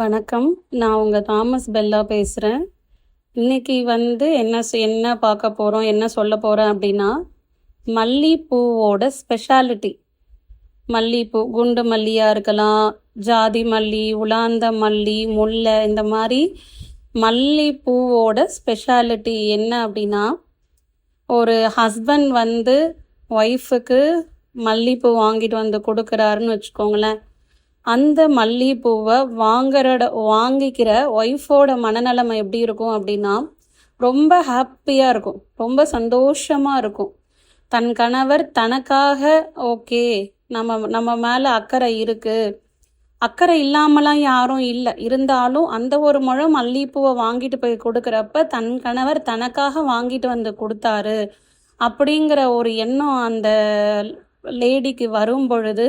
வணக்கம். நான் உங்கள் தாமஸ் பெல்லா பேசுகிறேன். இன்னைக்கு என்ன பார்க்க போகிறோம், என்ன சொல்ல போகிறேன் அப்படின்னா, மல்லிப்பூவோட ஸ்பெஷாலிட்டி. மல்லிப்பூ குண்டு மல்லியாக இருக்கலாம், ஜாதி மல்லி, உலாந்த மல்லி, முல்லை, இந்த மாதிரி மல்லிப்பூவோட ஸ்பெஷாலிட்டி என்ன அப்படின்னா, ஒரு ஹஸ்பண்ட் ஒய்ஃபுக்கு மல்லிப்பூ வாங்கிட்டு வந்து கொடுக்குறாருன்னு வச்சுக்கோங்களேன். அந்த மல்லிகைப்பூவை வாங்கிக்கிற ஒய்ஃபோட மனநிலைமை எப்படி இருக்கும் அப்படின்னா, ரொம்ப ஹாப்பியாக இருக்கும், ரொம்ப சந்தோஷமாக இருக்கும். தன் கணவர் தனக்காக ஓகே, நம்ம மேலே அக்கறை இருக்குது, அக்கறை இல்லாமலாம் யாரும் இல்லை, இருந்தாலும் அந்த ஒரு முழம் மல்லிகைப்பூவை வாங்கிட்டு போய் கொடுக்குறப்ப தன் கணவர் தனக்காக வாங்கிட்டு வந்து கொடுத்தாரு அப்படிங்கிற ஒரு எண்ணம் அந்த லேடிக்கு வரும் பொழுது,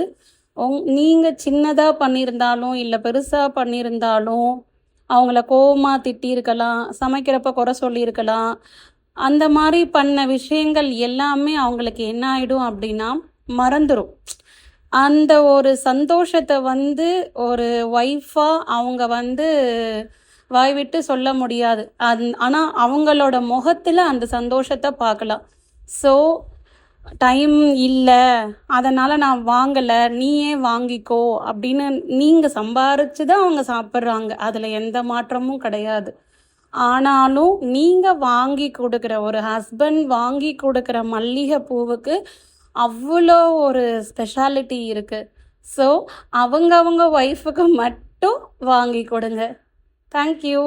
நீங்கள் சின்னதாக பண்ணியிருந்தாலும் இல்லை பெருசாக பண்ணியிருந்தாலும் அவங்கள கோவமாக திட்டியிருக்கலாம், சமைக்கிறப்ப குறை சொல்லியிருக்கலாம். அந்த மாதிரி பண்ண விஷயங்கள் எல்லாமே அவங்களுக்கு என்ன ஆகிடும் அப்படின்னா மறந்துடும். அந்த ஒரு சந்தோஷத்தை ஒரு ஒய்ஃபாக அவங்க வாய் விட்டு சொல்ல முடியாது. ஆனால் அவங்களோட முகத்தில் அந்த சந்தோஷத்தை பார்க்கலாம். ஸோ டைம் இல்லை, அதனால் நான் வாங்கலை, நீயே வாங்கிக்கோ அப்படின்னு நீங்கள் சம்பாரிச்சு தான் அவங்க சாப்பிட்றாங்க, அதில் எந்த மாற்றமும் கிடையாது. ஆனாலும் நீங்கள் வாங்கி கொடுக்குற ஒரு ஹஸ்பண்ட் வாங்கி கொடுக்குற மல்லிகை பூவுக்கு அவ்வளோ ஒரு ஸ்பெஷாலிட்டி இருக்குது. ஸோ அவங்க ஒய்ஃபுக்கு மட்டும் வாங்கி கொடுங்க. தேங்க்யூ.